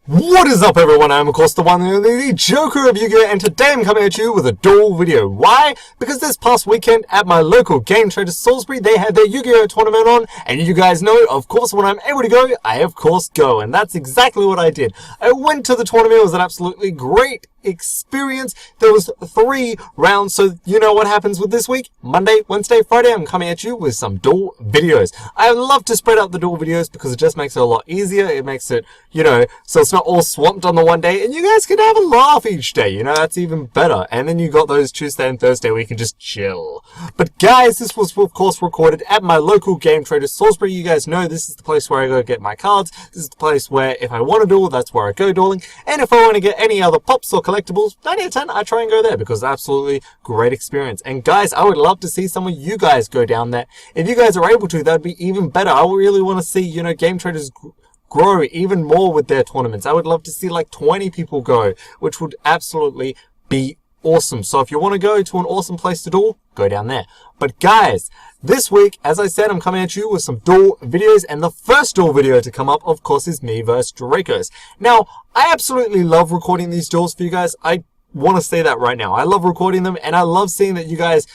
What is up, everyone? I'm of course the one and only Joker of Yu-Gi-Oh! And today I'm coming at you with a duel video. Why? Because this past weekend at my local GameTraders Salisbury, they had their Yu-Gi-Oh! Tournament on, and you guys know, of course, when I'm able to go, I of course go, and that's exactly what I did. I went to the tournament. It was an absolutely great experience. There was 3 rounds, so you know what happens with this week. Monday, Wednesday, Friday, I'm coming at you with some duel videos. I love to spread out the duel videos because it just makes it a lot easier. It makes it, you know, so it's not all swamped on the one day, and you guys can have a laugh each day. You know, that's even better. And then you got those Tuesday and Thursday where you can just chill. But guys, this was of course recorded at my local GameTraders Salisbury. You guys know this is the place where I go get my cards. This is the place where if I want to duel, that's where I go dueling. And if I want to get any other pops or collectibles, 9 out of 10, I try and go there because it's absolutely great experience. And guys, I would love to see some of you guys go down there. If you guys are able to, that'd be even better. I really want to see, you know, GameTraders grow even more with their tournaments. I would love to see like 20 people go, which would absolutely be awesome. So if you want to go to an awesome place to duel, go down there. But guys, this week, as I said, I'm coming at you with some duel videos, and the first duel video to come up, of course, is me versus Dracos. Now, I absolutely love recording these duels for you guys. I want to say that right now. I love recording them, and I love seeing that you guys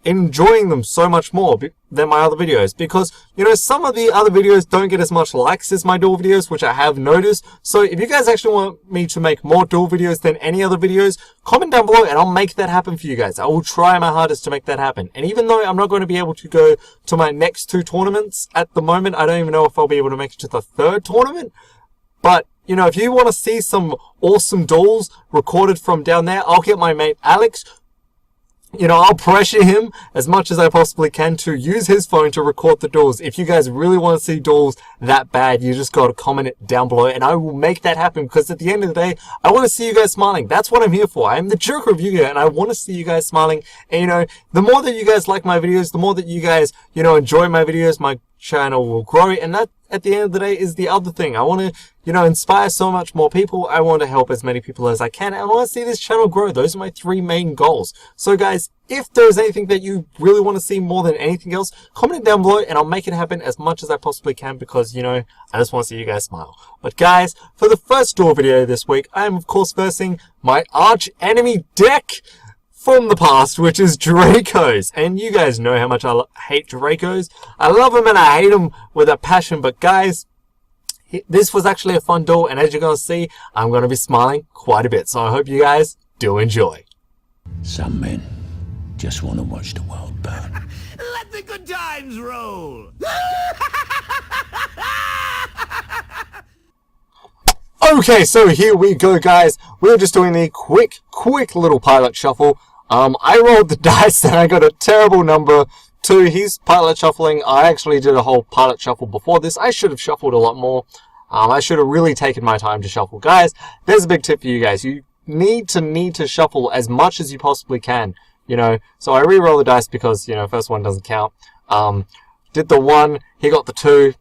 enjoying them so much more than my other videos, because, you know, some of the other videos don't get as much likes as my duel videos, which I have noticed. So if you guys actually want me to make more duel videos than any other videos, comment down below and I'll make that happen for you guys. I will try my hardest to make that happen. And even though I'm not going to be able to go to my next 2 tournaments at the moment, I don't even know if I'll be able to make it to the 3rd tournament. But, you know, if you want to see some awesome duels recorded from down there, I'll get my mate Alex. You know, I'll pressure him as much as I possibly can to use his phone to record the duels. If you guys really want to see duels that bad, you just got to comment it down below and I will make that happen, because at the end of the day, I want to see you guys smiling. That's what I'm here for. I'm the Joker of Yu-Gi-Oh! And I want to see you guys smiling. And, you know, the more that you guys like my videos, the more that you guys, you know, enjoy my videos, my channel will grow. And that, at the end of the day, is the other thing. I want to, you know, inspire so much more people. I want to help as many people as I can. I want to see this channel grow. Those are my 3 main goals. So guys, if there's anything that you really want to see more than anything else, comment it down below and I'll make it happen as much as I possibly can, because, you know, I just want to see you guys smile. But guys, for the first duel video this week, I am of course versing my arch enemy deck from the past, which is Dracos. And you guys know how much I hate Dracos. I love them and I hate them with a passion. But guys, this was actually a fun duel, and as you're going to see, I'm going to be smiling quite a bit. So I hope you guys do enjoy. Some men just want to watch the world burn. Let the good times roll! Okay, so here we go, guys. We're just doing the quick little pilot shuffle. I rolled the dice and I got a terrible number 2. He's pilot shuffling. I actually did a whole pilot shuffle before this. I should have shuffled a lot more. I should have really taken my time to shuffle. Guys, there's a big tip for you guys. You need to shuffle as much as you possibly can. You know, so I re-roll the dice because, you know, first one doesn't count. Did the 1, he got the 2.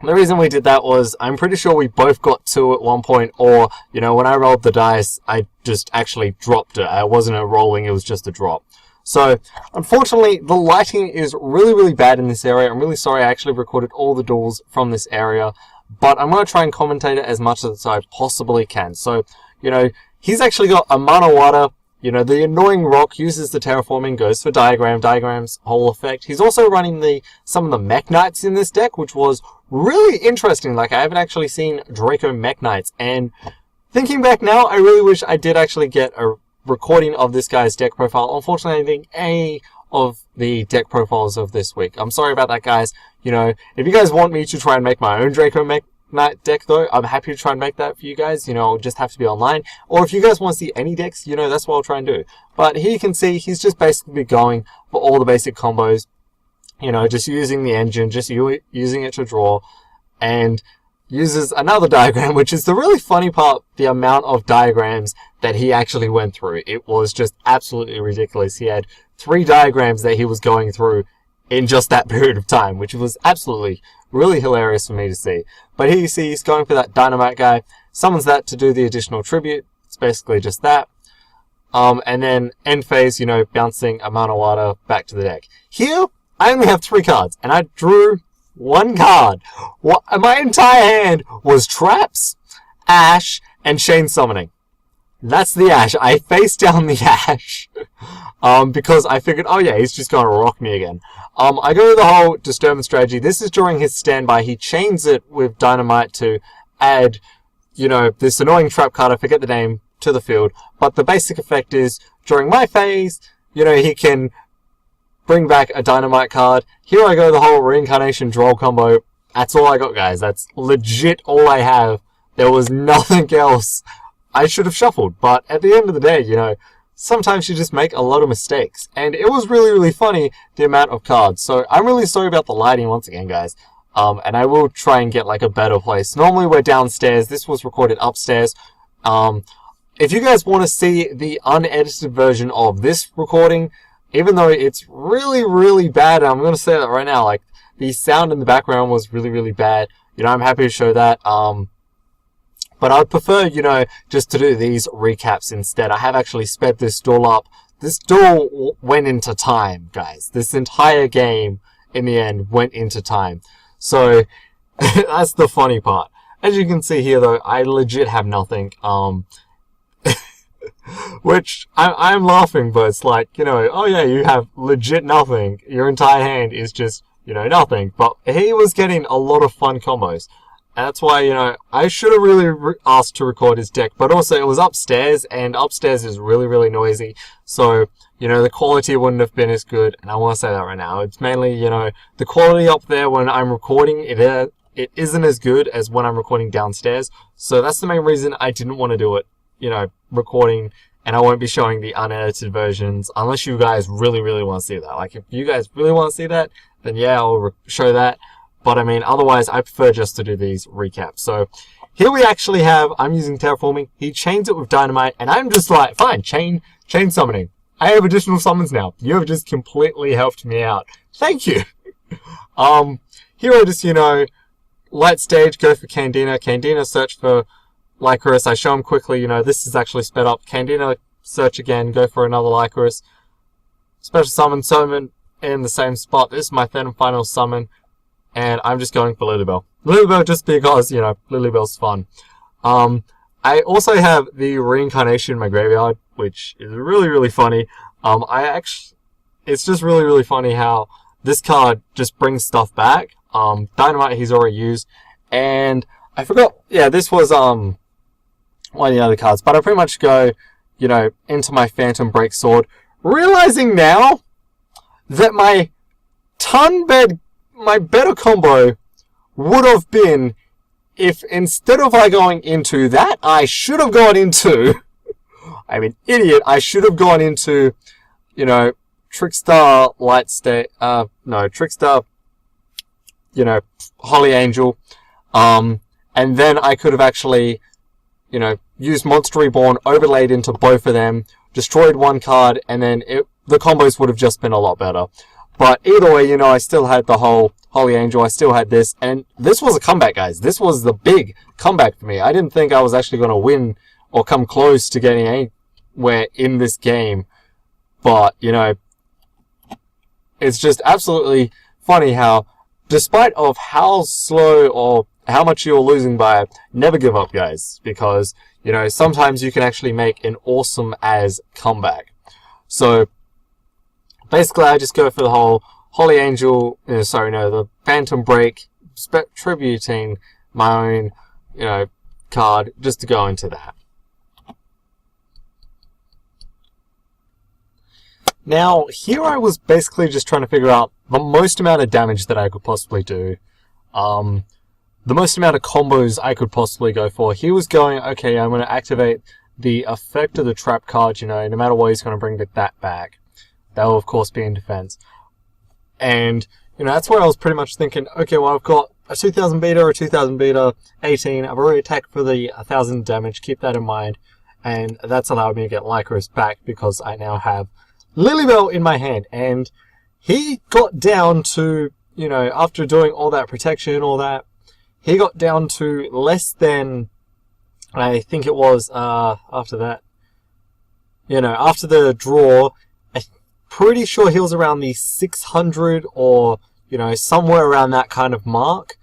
The reason we did that was, I'm pretty sure we both got 2 at one point, or, you know, when I rolled the dice, I just actually dropped it. I wasn't a rolling, it was just a drop. So, unfortunately, the lighting is really bad in this area. I'm really sorry, I actually recorded all the duels from this area, but I'm going to try and commentate it as much as I possibly can. So, you know, he's actually got a Mana Water. You know, the annoying rock uses the terraforming, goes for diagrams, whole effect. He's also running some of the Mekk Knights in this deck, which was really interesting. Like, I haven't actually seen Draco Mekk Knights, and thinking back now, I really wish I did actually get a recording of this guy's deck profile. Unfortunately, I didn't get any of the deck profiles of this week. I'm sorry about that, guys. You know, if you guys want me to try and make my own Draco Mekk Knight deck, though, I'm happy to try and make that for you guys. You know, I'll just have to be online. Or if you guys want to see any decks, you know, that's what I'll try and do. But here you can see he's just basically going for all the basic combos. You know, just using the engine, just using it to draw, and uses another diagram, which is the really funny part, the amount of diagrams that he actually went through. It was just absolutely ridiculous. He had 3 diagrams that he was going through in just that period of time, which was absolutely really hilarious for me to see. But here you see he's going for that dynamite guy, summons that to do the additional tribute. It's basically just that. And then end phase, you know, bouncing a Mana Water back to the deck. Here, I only have 3 cards, and I drew 1 card. My entire hand was traps, Ash, and Chain Summoning. That's the Ash. I face down the Ash. Because I figured, oh yeah, he's just going to rock me again. I go to the whole Disturbance strategy. This is during his standby. He chains it with Dynamite to add, you know, this annoying trap card, I forget the name, to the field. But the basic effect is, during my phase, you know, he can bring back a Dynamite card. Here I go, the whole Reincarnation Droll combo. That's all I got, guys. That's legit all I have. There was nothing else I should have shuffled. But at the end of the day, you know, sometimes you just make a lot of mistakes. And it was really, really funny, the amount of cards. So I'm really sorry about the lighting once again, guys. And I will try and get like a better place. Normally we're downstairs. This was recorded upstairs. If you guys want to see the unedited version of this recording, even though it's really, really bad, I'm going to say that right now, like, the sound in the background was really, really bad. You know, I'm happy to show that. But I'd prefer, you know, just to do these recaps instead. I have actually sped this duel up. This duel went into time, guys. This entire game, in the end, went into time. So, that's the funny part. As you can see here, though, I legit have nothing. Which, I'm laughing, but it's like, you know, oh yeah, you have legit nothing. Your entire hand is just, you know, nothing. But he was getting a lot of fun combos. That's why, you know, I should have really asked to record his deck. But also, it was upstairs, and upstairs is really, really noisy. So, you know, the quality wouldn't have been as good. And I want to say that right now. It's mainly, you know, the quality up there when I'm recording, it isn't as good as when I'm recording downstairs. So that's the main reason I didn't want to do it, you know, recording. And I won't be showing the unedited versions unless you guys really, really want to see that. Like, if you guys really want to see that, then yeah, I'll show that. But I mean, otherwise, I prefer just to do these recaps. So here we actually have, I'm using Terraforming. He chains it with Dynamite, and I'm just like, fine, chain summoning. I have additional summons now. You have just completely helped me out. Thank you. Here I just, you know, light stage, go for Candina. Candina, search for Lycoris. I show him quickly, you know, this is actually sped up. Candina, search again, go for another Lycoris. Special summon in the same spot. This is my third and final summon. And I'm just going for Lilybell. Lilybell just because, you know, Lilybell's fun. I also have the Reincarnation in my graveyard, which is really, really funny. It's just really, really funny how this card just brings stuff back. Dynamite he's already used. And I forgot, yeah, this was, one of the other cards. But I pretty much go, you know, into my Phantom Break Sword. Realizing now that my better combo would have been if instead of I going into that, I should have gone into, I'm an idiot, I should have gone into, you know, Trickstar Trickstar, you know, Holy Angel, and then I could have actually, you know, used Monster Reborn, overlaid into both of them, destroyed one card, and then the combos would have just been a lot better. But either way, you know, I still had the whole Holy Angel, I still had this, and this was a comeback, guys. This was the big comeback for me. I didn't think I was actually going to win or come close to getting anywhere in this game. But, you know, it's just absolutely funny how, despite of how slow or how much you're losing by, never give up, guys. Because, you know, sometimes you can actually make an awesome as comeback. So, basically, I just go for the whole Holy Angel, the Phantom Break, tributing my own, you know, card, just to go into that. Now, here I was basically just trying to figure out the most amount of damage that I could possibly do. The most amount of combos I could possibly go for. He was going, okay, I'm going to activate the effect of the trap card, you know, no matter what, he's going to bring that back. That will, of course, be in defense. And, you know, that's where I was pretty much thinking, okay, well, I've got a 2000 beta, a 2000 beta, 18. I've already attacked for the 1000 damage. Keep that in mind. And that's allowed me to get Lycoris back because I now have Lilybell in my hand. And he got down to, you know, after doing all that protection, all that, he got down to less than, I think it was, after that, you know, after the draw, pretty sure he was around the 600 or, you know, somewhere around that kind of mark.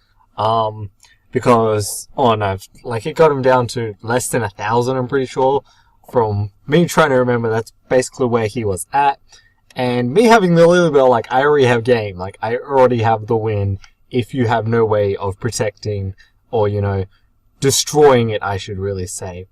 because, oh no, like it got him down to less than 1,000, I'm pretty sure. From me trying to remember, that's basically where he was at. And me having the Lily Bell, like, I already have game. Like, I already have the win if you have no way of protecting or, you know, destroying it, I should really say.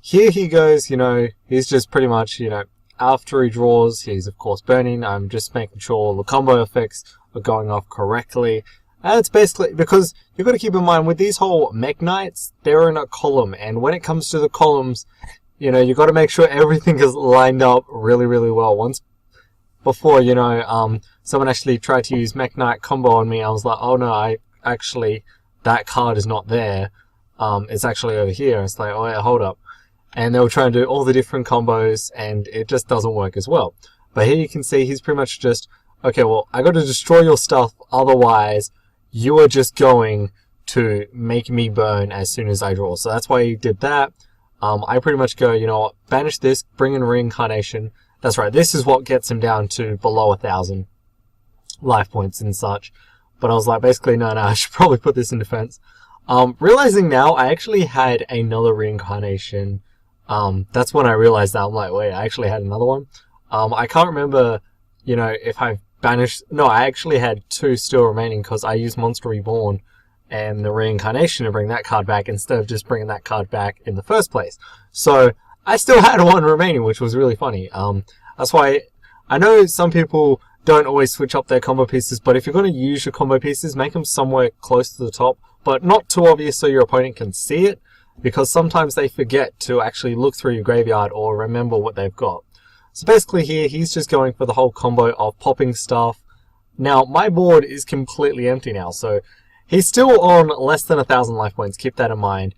Here he goes, you know, he's just pretty much, you know, after he draws, he's of course burning. I'm just making sure all the combo effects are going off correctly. And it's basically, because you've got to keep in mind, with these whole Mekk Knights, they're in a column. And when it comes to the columns, you know, you've got to make sure everything is lined up really, really well. Once before, you know, someone actually tried to use Mekk Knight combo on me. I was like, oh no, that card is not there. It's actually over here. It's like, oh yeah, hold up. And they were trying to do all the different combos, and it just doesn't work as well. But here you can see he's pretty much just, okay, well, I got to destroy your stuff, otherwise you are just going to make me burn as soon as I draw. So that's why he did that. I pretty much go, you know what, banish this, bring in Reincarnation. That's right, this is what gets him down to below 1,000 life points and such. But I was like, basically, no, I should probably put this in defense. Realizing now, I actually had another Reincarnation. That's when I realized that. I'm like, wait, I actually had another one. I can't remember, you know, if I've banished... No, I actually had 2 still remaining because I used Monster Reborn and the Reincarnation to bring that card back instead of just bringing that card back in the first place. So, I still had 1 remaining, which was really funny. That's why I know some people don't always switch up their combo pieces, but if you're going to use your combo pieces, make them somewhere close to the top, but not too obvious so your opponent can see it, because sometimes they forget to actually look through your graveyard or remember what they've got. So basically here, he's just going for the whole combo of popping stuff. Now, my board is completely empty now, so he's still on less than 1,000 life points, keep that in mind,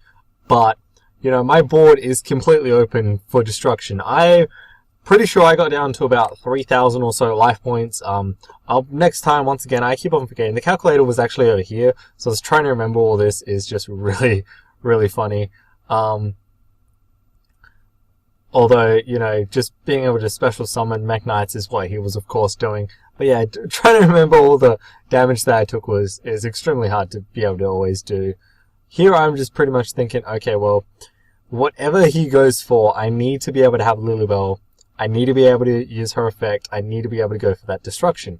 but, you know, my board is completely open for destruction. I'm pretty sure I got down to about 3,000 or so life points. Next time, once again, I keep on forgetting. The calculator was actually over here, so I was trying to remember all this is just really, really funny. Although, you know, just being able to special summon Mekk Knights is what he was, of course, doing. But yeah, trying to remember all the damage that I took is extremely hard to be able to always do. Here I'm just pretty much thinking, okay, well, whatever he goes for, I need to be able to have Lilybell. I need to be able to use her effect. I need to be able to go for that destruction.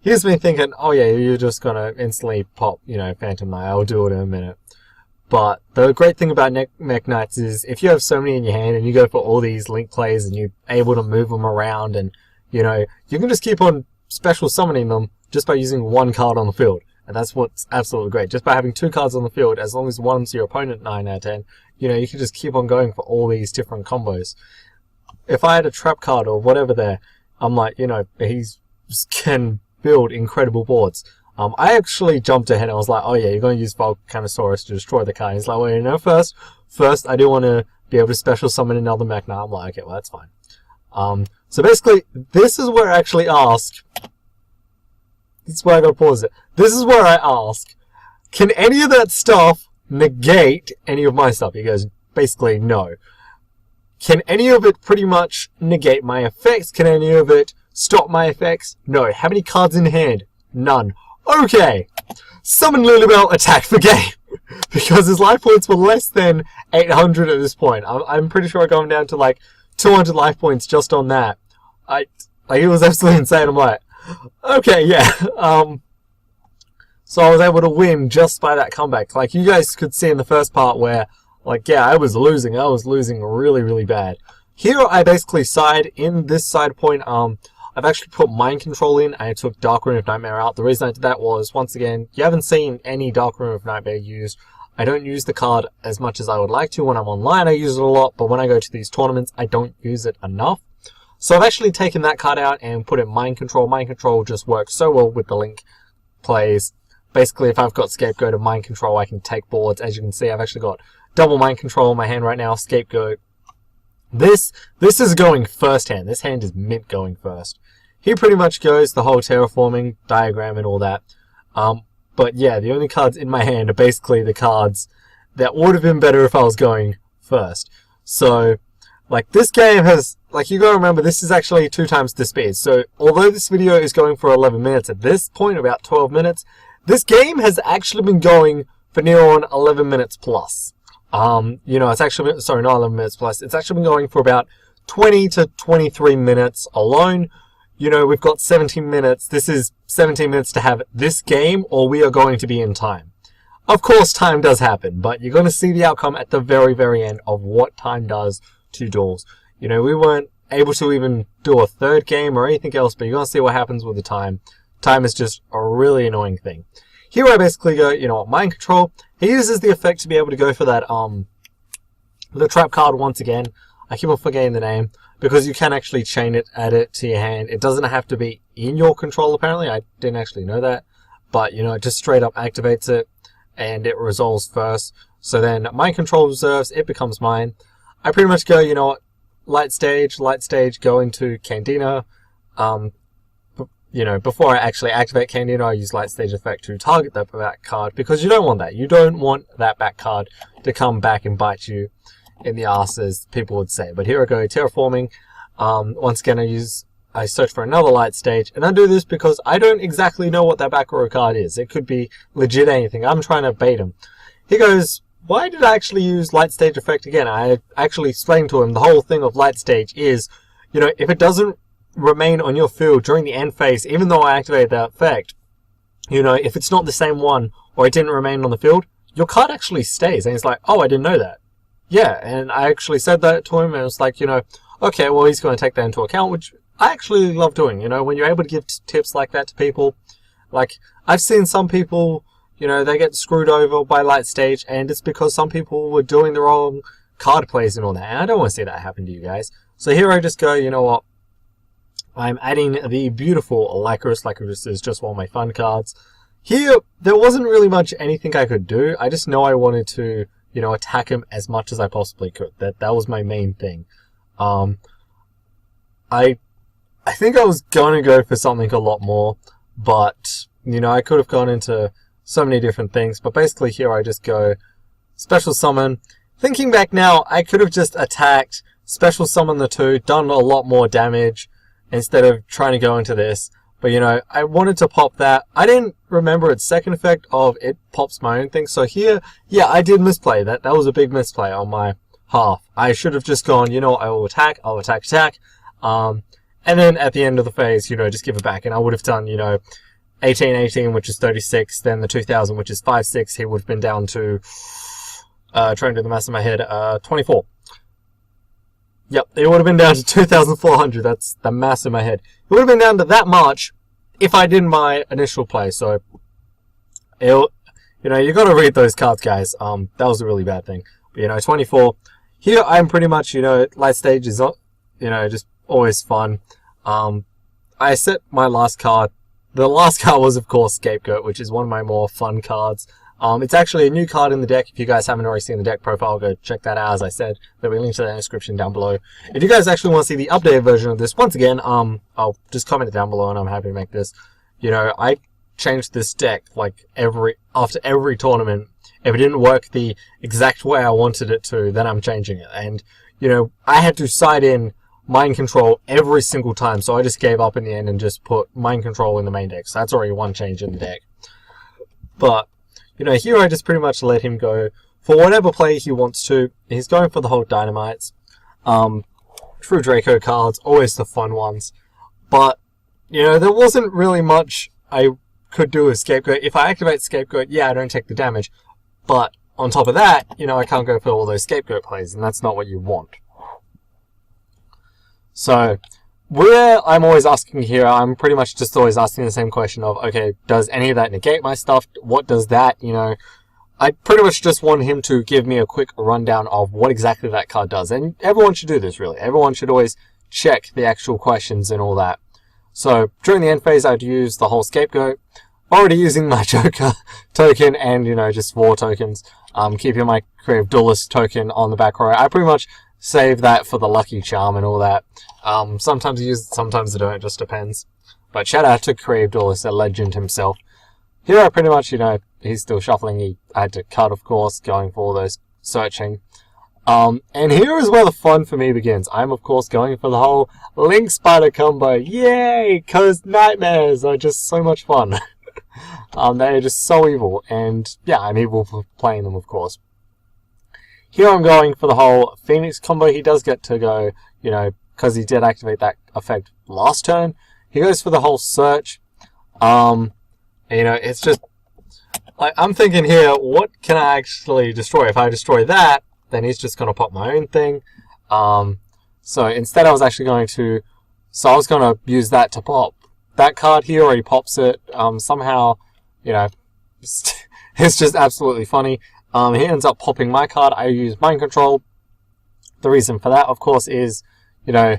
Here's me thinking, oh yeah, you're just gonna instantly pop, you know, Phantom Knight. I'll do it in a minute. But the great thing about Mekk Knights is if you have so many in your hand and you go for all these link plays and you're able to move them around and, you know, you can just keep on special summoning them just by using 1 card on the field. And that's what's absolutely great. Just by having 2 cards on the field, as long as one's your opponent 9 out of 10, you know, you can just keep on going for all these different combos. If I had a trap card or whatever there, I'm like, you know, he can build incredible boards. I actually jumped ahead and I was like, oh yeah, you're going to use Volcanosaurus to destroy the card. He's like, well, you know, first I do want to be able to special summon another Mekk Knight. I'm like, okay, well, that's fine. So basically, this is where I actually ask, this is where I got to pause it. This is where I ask, can any of that stuff negate any of my stuff? He goes, basically, no. Can any of it pretty much negate my effects? Can any of it stop my effects? No. How many cards in hand? None. Okay. Summon Lilybell, attack for game. Because his life points were less than 800 at this point. I'm pretty sure I got him down to like 200 life points just on that. Like, it was absolutely insane. I'm like, okay, yeah. So I was able to win just by that comeback. Like, you guys could see in the first part where, like, yeah, I was losing really, really bad. Here, I basically side in this side point. I've actually put Mind Control in, and I took Dark Room of Nightmare out. The reason I did that was, once again, you haven't seen any Dark Room of Nightmare used. I don't use the card as much as I would like to. When I'm online, I use it a lot, but when I go to these tournaments, I don't use it enough. So I've actually taken that card out and put in Mind Control. Mind Control just works so well with the Link plays. Basically, if I've got Scapegoat and Mind Control, I can take boards. As you can see, I've actually got double Mind Control in my hand right now, Scapegoat. This is going first hand. This hand is mint going first. He pretty much goes the whole terraforming diagram and all that. But yeah, the only cards in my hand are basically the cards that would have been better if I was going first. So, like, this game has, like, you gotta remember, this is actually 2 times the speed. So, although this video is going for 11 minutes, at this point, about 12 minutes, this game has actually been going for near on 11 minutes plus. You know, it's actually, sorry, not 11 minutes plus, it's actually been going for about 20 to 23 minutes alone. You know, we've got 17 minutes. This is 17 minutes to have this game, or we are going to be in time. Of course, time does happen, but you're going to see the outcome at the very, very end of what time does to duels. You know, we weren't able to even do a third game or anything else, but you're going to see what happens with the time. Time is just a really annoying thing. Here I basically go, you know what, mind control. He uses the effect to be able to go for that, the trap card once again. I keep on forgetting the name, because you can actually chain it, add it to your hand. It doesn't have to be in your control, apparently. I didn't actually know that. But, you know, it just straight up activates it, and it resolves first. So then mind control reserves, it becomes mine. I pretty much go, you know what, light stage, go into Cantina. You know, before I actually activate Cantina, I use light stage effect to target that back card, because you don't want that. You don't want that back card to come back and bite you in the arse, as people would say. But here I go, terraforming. Once again, I search for another light stage, and I do this because I don't exactly know what that back row card is. It could be legit anything. I'm trying to bait him. He goes, why did I actually use light stage effect again? I actually explained to him the whole thing of light stage is, you know, if it doesn't remain on your field during the end phase, even though I activated that effect, you know, if it's not the same one, or it didn't remain on the field, your card actually stays. And he's like, oh, I didn't know that. Yeah, and I actually said that to him, and it was like, you know, okay, well, he's going to take that into account, which I actually love doing. You know, when you're able to give tips like that to people, like, I've seen some people, you know, they get screwed over by light stage, and it's because some people were doing the wrong card plays and all that, and I don't want to see that happen to you guys. So here I just go, you know what, I'm adding the beautiful Lycurus. Lycurus is just one of my fun cards. Here, there wasn't really much anything I could do. I just know I wanted to, you know, attack him as much as I possibly could. That was my main thing. I think I was going to go for something a lot more, but, you know, I could have gone into so many different things. But basically here I just go special summon. Thinking back now, I could have just attacked, special summon the two, done a lot more damage, instead of trying to go into this. But, you know, I wanted to pop that. I didn't remember its second effect of it pops my own thing. So here, yeah, I did misplay that. That was a big misplay on my half. I should have just gone, you know, I will attack, attack. And then at the end of the phase, you know, just give it back. And I would have done, you know, 1818, which is 36, then the 2000, which is 56. He would have been down to, trying to do the math in my head, 24. Yep, it would have been down to 2,400. That's the mass in my head. It would have been down to that much if I did my initial play. So, you know, you got to read those cards, guys. That was a really bad thing. But, you know, 24. Here, I'm pretty much, you know, light stage is, you know, just always fun. I set my last card. The last card was, of course, Scapegoat, which is one of my more fun cards. It's actually a new card in the deck. If you guys haven't already seen the deck profile, go check that out. As I said, there'll be a link to that in the description down below. If you guys actually want to see the updated version of this, once again, I'll just comment it down below, and I'm happy to make this. You know, I changed this deck like after every tournament. If it didn't work the exact way I wanted it to, then I'm changing it. And, you know, I had to side in mind control every single time, so I just gave up in the end and just put mind control in the main deck. So that's already one change in the deck. But, you know, here I just pretty much let him go for whatever play he wants to. He's going for the whole dynamites. True Draco cards, always the fun ones. But, you know, there wasn't really much I could do with Scapegoat. If I activate Scapegoat, yeah, I don't take the damage. But on top of that, you know, I can't go for all those Scapegoat plays, and that's not what you want. So, where I'm always asking here, I'm pretty much just always asking the same question of, okay, does any of that negate my stuff? What does that, you know? I pretty much just want him to give me a quick rundown of what exactly that card does. And everyone should do this, really. Everyone should always check the actual questions and all that. So, during the end phase, I'd use the whole Scapegoat. Already using my Joker token and, you know, just 4 tokens. Keeping my Creative Duelist token on the back row. I pretty much save that for the Lucky Charm and all that. Sometimes I use it, sometimes I don't, it just depends. But shout out to Creative Duelist, a legend himself. Here I pretty much, you know, he's still shuffling. I had to cut, of course, going for all those searching. And here is where the fun for me begins. I'm, of course, going for the whole Link Spider combo. Yay! Because nightmares are just so much fun. They are just so evil, and yeah, I'm evil for playing them, of course. Here I'm going for the whole Phoenix combo. He does get to go, you know, because he did activate that effect last turn. He goes for the whole search. You know, it's just like I'm thinking here, what can I actually destroy? If I destroy that, then he's just gonna pop my own thing. So instead, I was actually going to, I was gonna use that to pop that card. He already pops it. Somehow, you know, it's just absolutely funny. He ends up popping my card. I use Mind Control. The reason for that, of course, is, you know,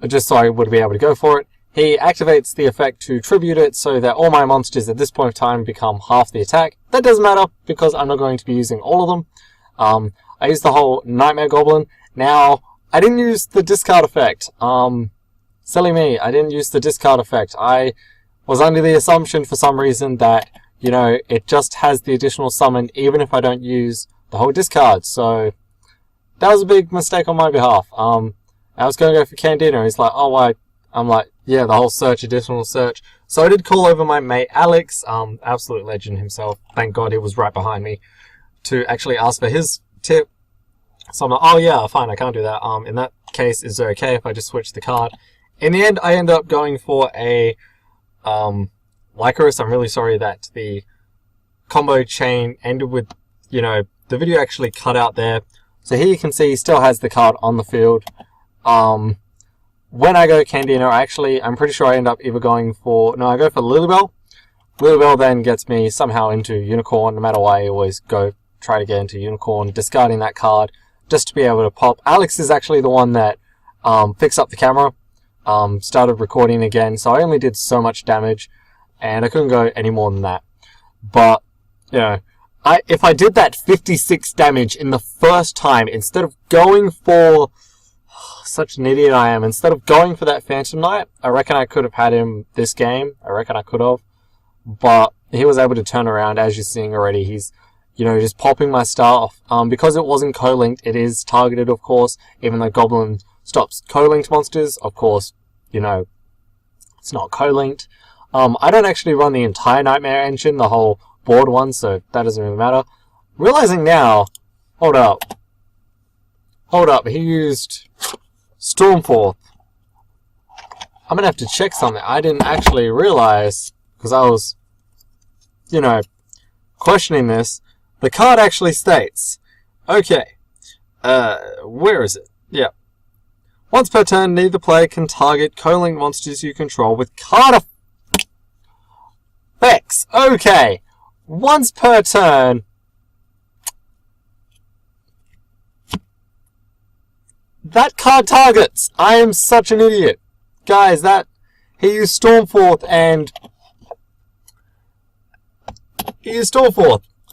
just so I would be able to go for it. He activates the effect to tribute it so that all my monsters at this point of time become half the attack. That doesn't matter because I'm not going to be using all of them. I used the whole Nightmare Goblin. Now, I didn't use the discard effect. Silly me, I didn't use the discard effect. I was under the assumption for some reason that, you know, it just has the additional summon even if I don't use the whole discard. So that was a big mistake on my behalf. I was going to go for Candina. He's like, oh, why? I'm like, yeah, the whole search, additional search. So I did call over my mate Alex, absolute legend himself. Thank God he was right behind me to actually ask for his tip. So I'm like, oh yeah, fine, I can't do that. In that case, is it okay if I just switch the card? In the end, I end up going for a Lycoris. I'm really sorry that the combo chain ended with, you know, the video actually cut out there. So here you can see he still has the card on the field. When I go Candina, I'm pretty sure I end up either going for, no, I go for Lilybell. Lilybell then gets me somehow into Unicorn. No matter why, I always try to get into Unicorn, discarding that card just to be able to pop. Alex is actually the one that fixed up the camera, started recording again, so I only did so much damage, and I couldn't go any more than that. But, you know, if I did that 56 damage in the first time, instead of going for, such an idiot I am, instead of going for that Phantom Knight, I reckon I could have had him this game. I reckon I could have. But he was able to turn around, as you're seeing already. He's, you know, just popping my stuff. Because it wasn't co-linked, it is targeted, of course, even though Goblin stops co-linked monsters. Of course, you know, it's not co-linked. I don't actually run the entire Nightmare engine, the whole board one, so that doesn't really matter. Realizing now, hold up, he used Stormforth. I'm gonna have to check something. I didn't actually realize, because I was, you know, questioning this. The card actually states, okay, where is it? Yeah. Once per turn, neither player can target co-linked monsters you control with card effects. Okay. Once per turn. That card targets. I am such an idiot. Guys, he used Stormforth and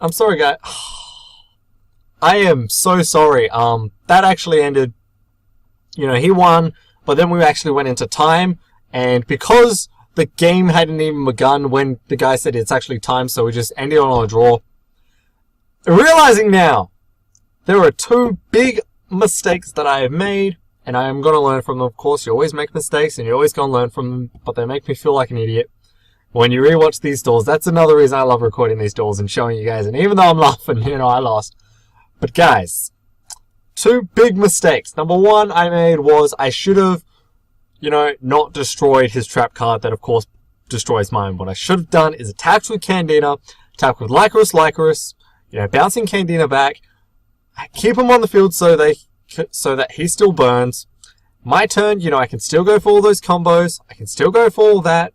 I'm sorry, guys. I am so sorry. That actually ended, you know, he won, but then we actually went into time, and because the game hadn't even begun when the guy said it's actually time, so we just ended on a draw. Realizing now, there are two big mistakes that I have made, and I am going to learn from them. Of course, you always make mistakes, and you're always going to learn from them, but they make me feel like an idiot. When you rewatch these duels, that's another reason I love recording these duels and showing you guys, and even though I'm laughing, you know, I lost. But guys, two big mistakes. Number one I made was I should have, you know, not destroyed his trap card that, of course, destroys mine. What I should have done is attacked with Candina, attack with Lycoris, you know, bouncing Candina back, keep him on the field so that he still burns. My turn, you know, I can still go for all those combos, I can still go for all that,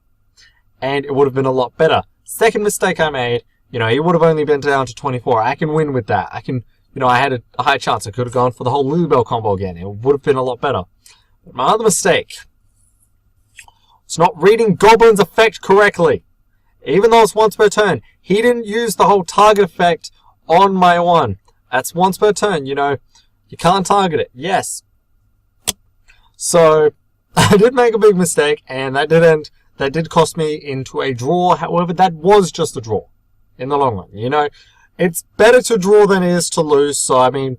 and it would have been a lot better. Second mistake I made, you know, he would have only been down to 24. I can win with that. I can, you know, I had a high chance. I could have gone for the whole Lilybell combo again. It would have been a lot better. But my other mistake, it's not reading Goblin's effect correctly. Even though it's once per turn, he didn't use the whole target effect on my one. That's once per turn, you know. You can't target it. Yes. So, I did make a big mistake, and that did cost me into a draw. However, that was just a draw in the long run. You know, it's better to draw than it is to lose. So, I mean,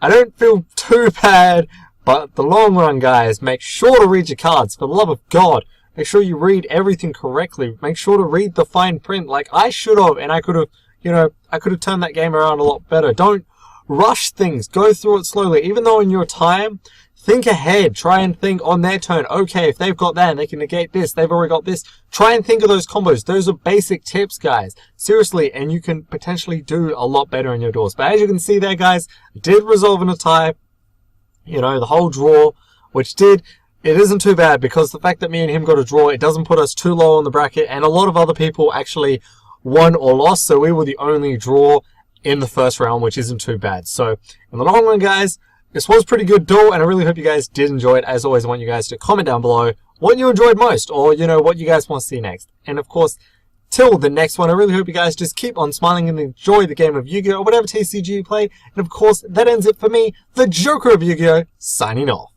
I don't feel too bad. But the long run, guys, make sure to read your cards. For the love of God, Make sure you read everything correctly. Make sure to read the fine print like I should have, and I could have, you know, I could have turned that game around a lot better. Don't rush things. Go through it slowly. Even though in your time, think ahead. Try and think on their turn. Okay, if they've got that and they can negate this, they've already got this. Try and think of those combos. Those are basic tips, guys. Seriously, and you can potentially do a lot better in your duels. But as you can see there, guys, it did resolve in a tie. You know, the whole draw, which did... It isn't too bad because the fact that me and him got a draw, it doesn't put us too low on the bracket, and a lot of other people actually won or lost, so we were the only draw in the first round, which isn't too bad. So in the long run, guys, this was a pretty good duel, and I really hope you guys did enjoy it. As always, I want you guys to comment down below what you enjoyed most, or, you know, what you guys want to see next. And of course, till the next one, I really hope you guys just keep on smiling and enjoy the game of Yu-Gi-Oh! Or whatever TCG you play. And of course, that ends it for me, the Joker of Yu-Gi-Oh! Signing off.